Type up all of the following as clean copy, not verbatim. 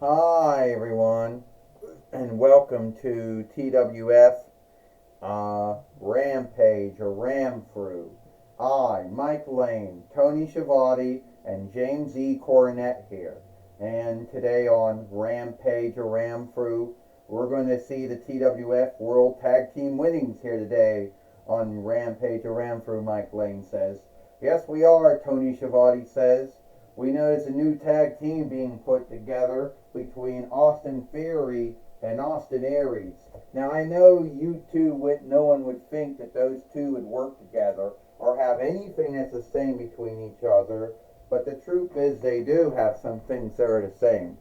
Hi everyone, and welcome to TWF Rampage or Ramfru. Mike Lane, Tony Schiavone, and James E. Coronet here. And today on Rampage or Ramfru, we're going to see the TWF World Tag Team winnings here today on Rampage or Ramfru, Mike Lane says. Yes, we are, Tony Schiavone says. We know there's a new tag team being put together between Austin Theory and Austin Aries. Now I know you two no one would think that those two would work together or have anything that's the same between each other, but the truth is they do have some things that are the same.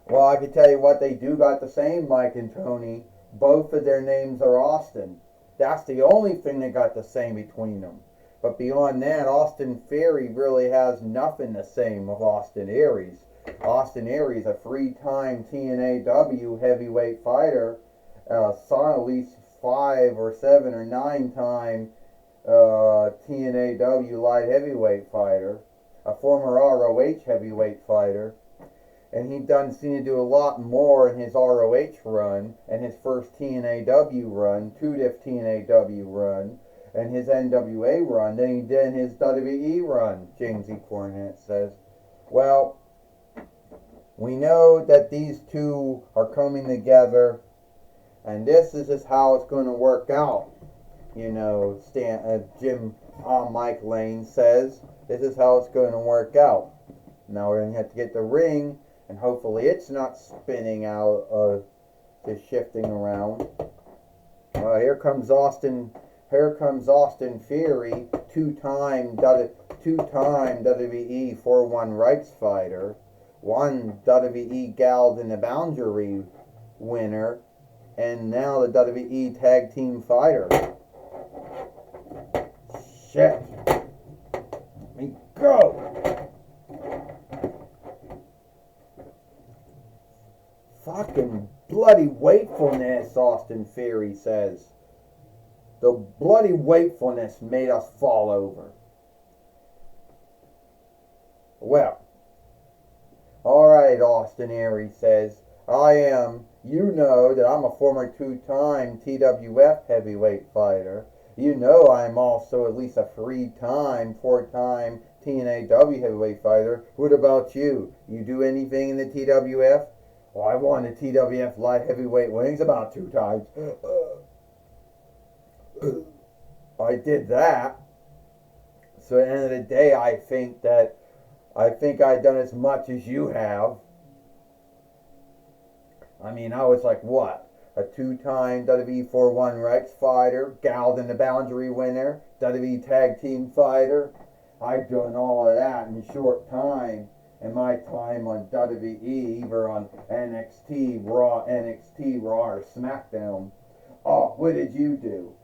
Well, I can tell you what they do got the same, Mike and Tony. Both of their names are Austin. That's the only thing that got the same between them. But beyond that, Austin Theory really has nothing the same with Austin Aries. Austin Aries, a three-time TNAW heavyweight fighter, son at least 5 or 7 or 9-time TNAW light heavyweight fighter, a former ROH heavyweight fighter, and he done seem to do a lot more in his ROH run and his first TNAW run, 2-diff TNAW run, and his NWA run than he did in his WWE run, James E. Cornette says. Well, we know that these two are coming together, and this is just how it's going to work out. You know, Mike Lane says, this is how it's going to work out. Now we're going to have to get the ring, and hopefully it's not spinning out, just shifting around. Here comes Austin Theory, two-time WWE 4-1 rights fighter, one WWE Gals in the Boundary winner, and now the WWE Tag Team fighter. Shit. Let me go. Fucking bloody wakefulness, Austin Theory says. The bloody wakefulness made us fall over. Well, alright, Austin Aries says, you know that I'm a former 2-time TWF heavyweight fighter. You know I'm also at least a 3-time, 4-time TNAW heavyweight fighter. What about you? You do anything in the TWF? Well, I won the TWF light heavyweight winnings about 2 times. I did that. So at the end of the day, I think I've done as much as you have. I mean, I was like what? A 2-time WWE 4-1 rights fighter, Gals in the Boundary winner, WWE Tag Team fighter. I've done all of that in a short time. In my time on WWE, either on NXT, Raw, or SmackDown. Oh, what did you do?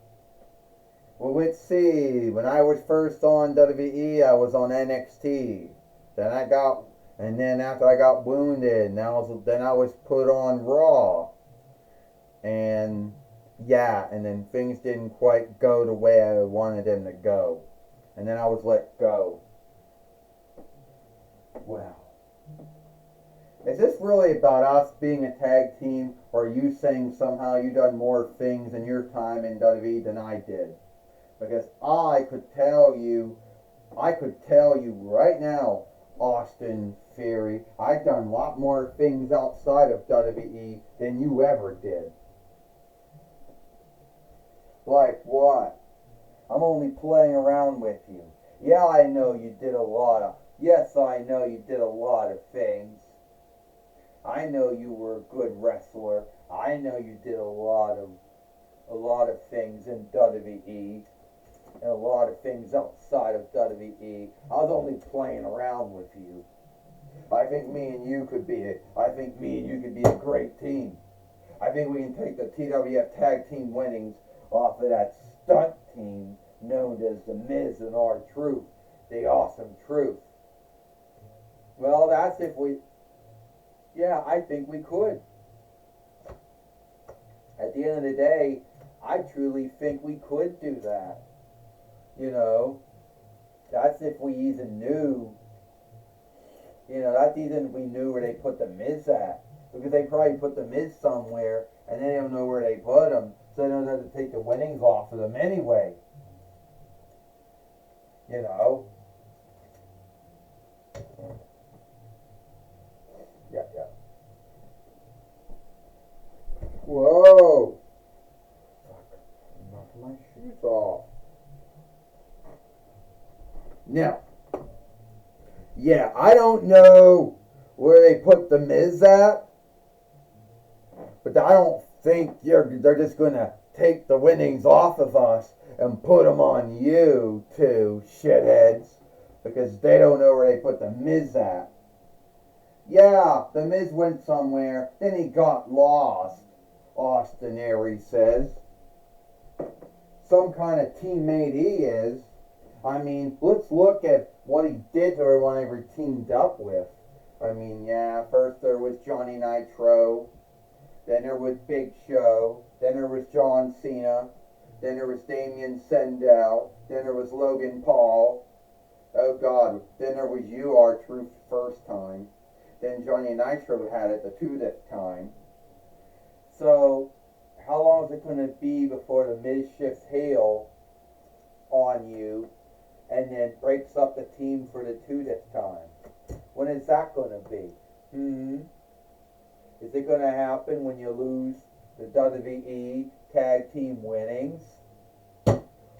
Well, let's see. When I was first on WWE, I was on NXT. Then after I got wounded, then I was put on Raw. And yeah, and then things didn't quite go the way I wanted them to go. And then I was let go. Well, is this really about us being a tag team, or are you saying somehow you done more things in your time in WWE than I did? Because I could tell you right now, Austin Theory, I've done a lot more things outside of WWE than you ever did. Like what? I'm only playing around with you. Yeah, I know you did a lot of things. I know you were a good wrestler. I know you did a lot of things in WWE. And a lot of things outside of WWE. I was only playing around with you. I think me and you could be a great team. I think we can take the TWF Tag Team winnings off of that stunt team known as the Miz and R-Truth, the Awesome Truth. Well, I think we could. At the end of the day, I truly think we could do that. You know, that's if we even knew You know, that's even we knew where they put the Miz at. Because they probably put the Miz somewhere, and they don't know where they put him, so they don't have to take the winnings off of them anyway. You know? Yeah, yeah. Whoa! Fuck, I'm knocking my shoes off. Now, yeah, I don't know where they put the Miz at, but I don't think they're just going to take the winnings off of us and put them on you two shitheads, because they don't know where they put the Miz at. Yeah, the Miz went somewhere, then he got lost, Austin Aries says. Some kind of teammate he is. I mean, let's look at what he did to everyone he teamed up with. I mean, yeah, first there was Johnny Nitro, then there was Big Show, then there was John Cena, then there was Damien Sandow, then there was Logan Paul. Oh God, then there was you, R-Truth, first time. Then Johnny Nitro had it the 2nd time. So, how long is it going to be before the Miz shifts heel on you and then breaks up the team for the 2nd time? When is that going to be? Is it going to happen when you lose the WWE Tag Team winnings?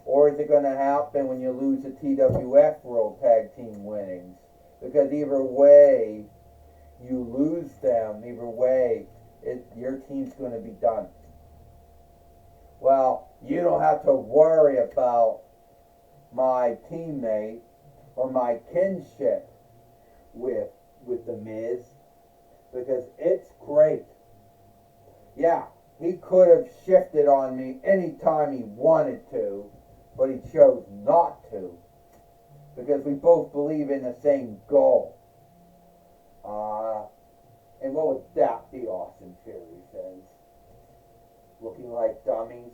Or is it going to happen when you lose the TWF World Tag Team winnings? Because either way you lose them, either way, your team's going to be done. Well, you don't have to worry about my teammate or my kinship with the Miz, because it's great. Yeah, he could have shifted on me anytime he wanted to, but he chose not to, because we both believe in the same goal. And what would that be, Austin Theory says? Looking like dummies.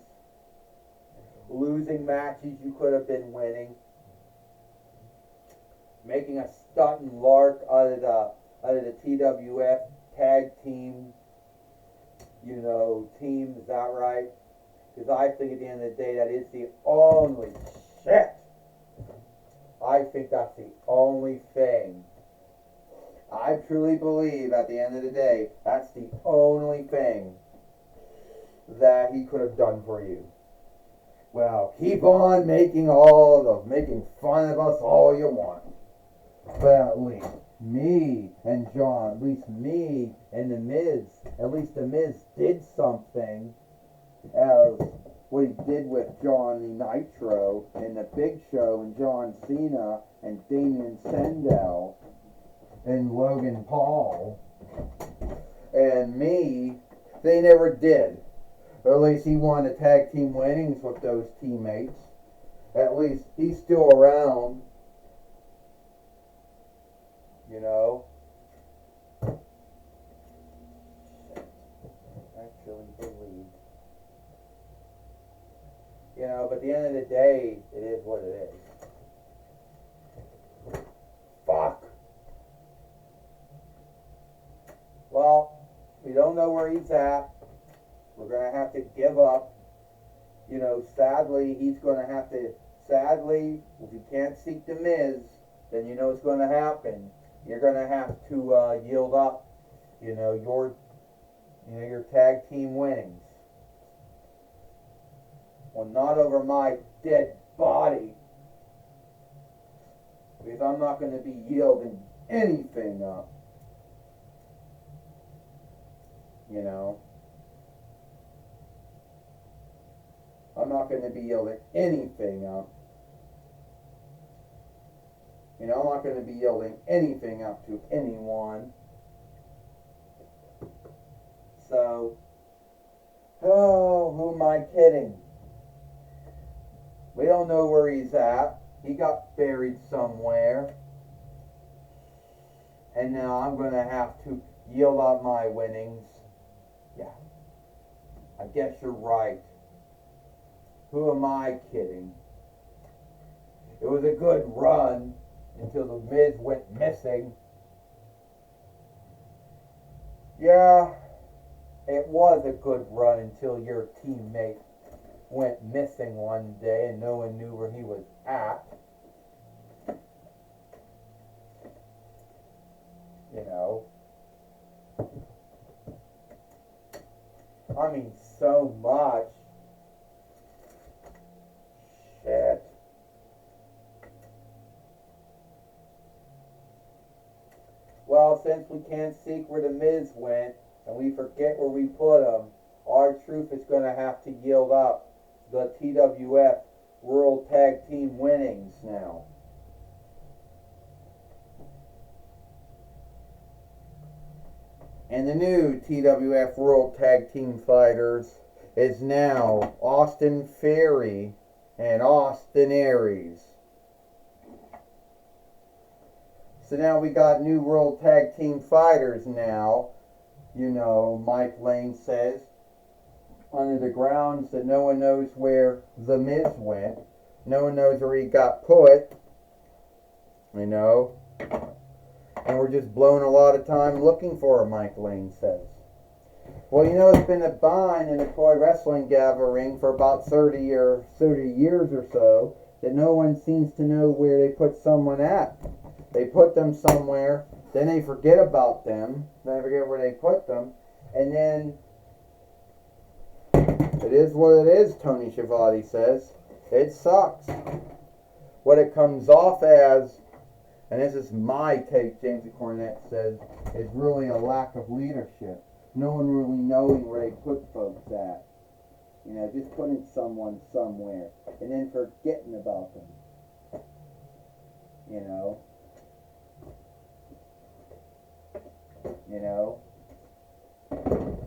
Losing matches you could have been winning. Making a stunt and lark out of the TWF tag team, team, is that right? Because I think at the end of the day that is the only shit. I think that's the only thing. I truly believe at the end of the day, that's the only thing that he could have done for you. Well, keep on making fun of us all you want. But at least me and John, at least me and the Miz, at least the Miz did something as what he did with Johnny Nitro and the Big Show and John Cena and Damien Sandow and Logan Paul and me. They never did. Or at least he won the tag team winnings with those teammates. At least he's still around. Actually believe. But at the end of the day, it is what it is. Fuck. Well, we don't know where he's at. We're going to have to give up. Sadly, he's going to have to, if you can't seek the Miz, then it's going to happen. You're going to have to yield up, your tag team winnings. Well, not over my dead body. Because I'm not going to be yielding anything up. I'm not going to be yielding anything up. I'm not going to be yielding anything up to anyone. So, who am I kidding? We don't know where he's at. He got buried somewhere. And now I'm going to have to yield up my winnings. Yeah. I guess you're right. Who am I kidding? It was a good run until the Miz went missing. Yeah, it was a good run until your teammate went missing one day and no one knew where he was at. You know, I mean, so much. Shit. Well, since we can't seek where the Miz went and we forget where we put him, our truth is going to have to yield up the TWF World Tag Team winnings now. And the new TWF World Tag Team Fighters is now Austin Theory and Austin Aries. So now we got new World Tag Team Fighters now. You know, Mike Lane says, under the grounds that no one knows where The Miz went. No one knows where he got put. You know. And we're just blowing a lot of time looking for him, Mike Lane says. Well, you know, it's been a bind in the toy wrestling gathering for about 30 years or so that no one seems to know where they put someone at. They put them somewhere, then they forget about them, then they forget where they put them, and then it is what it is, Tony Schiavone says. It sucks. What it comes off as, and this is my take, James Cornette says, is really a lack of leadership. No one really knowing where they put folks at. You know, just putting someone somewhere and then forgetting about them. You know? You know?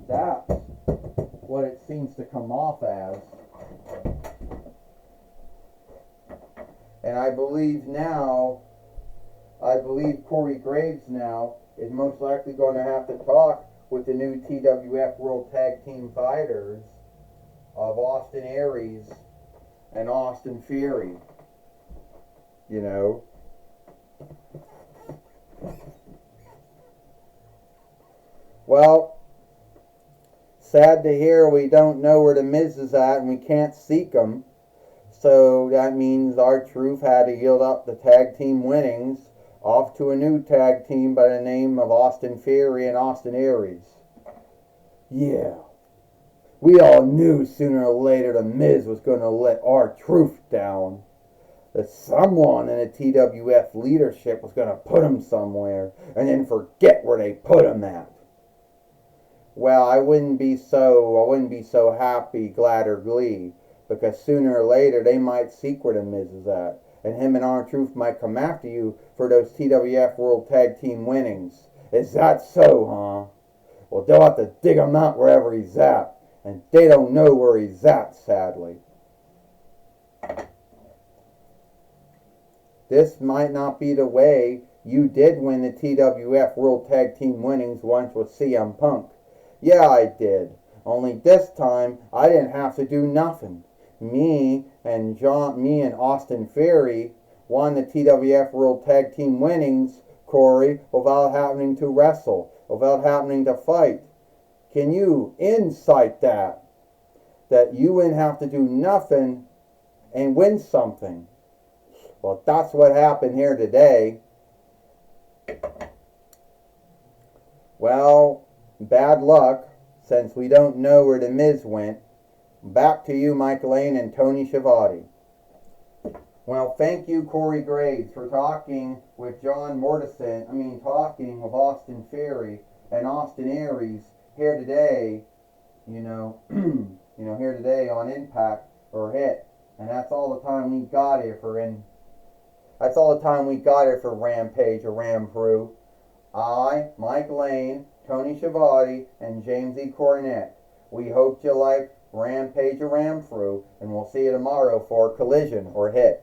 That's what it seems to come off as. And I believe Corey Graves now is most likely going to have to talk with the new TWF World Tag Team Fighters of Austin Aries and Austin Theory. You know? Well, sad to hear we don't know where the Miz is at and we can't seek him. So that means our truth had to yield up the tag team winnings off to a new tag team by the name of Austin Theory and Austin Aries. Yeah. We all knew sooner or later the Miz was going to let our truth down. That someone in the TWF leadership was going to put him somewhere and then forget where they put him at. Well, I wouldn't be so happy, glad, or glee, because sooner or later they might seek where the Miz is at, and him and R-Truth might come after you for those TWF World Tag Team winnings. Is that so, huh? Well, they'll have to dig him out wherever he's at, and they don't know where he's at, sadly. This might not be the way you did win the TWF World Tag Team winnings once with CM Punk. Yeah, I did. Only this time, I didn't have to do nothing. Me and Austin Theory won the TWF World Tag Team winnings, Corey, without having to wrestle, without having to fight. Can you incite that? That you wouldn't have to do nothing and win something. Well, that's what happened here today. Well, bad luck, since we don't know where the Miz went. Back to you, Mike Lane and Tony Schiavone. Well, thank you, Corey Graves, for talking with talking with Austin Theory and Austin Aries here today, here today on Impact or Hit. And that's all the time we got here for Rampage or Rampage. I, Mike Lane, Tony Schiavone, and James E. Cornette. We hope you like Rampage or Rampage, and we'll see you tomorrow for Collision or Hit.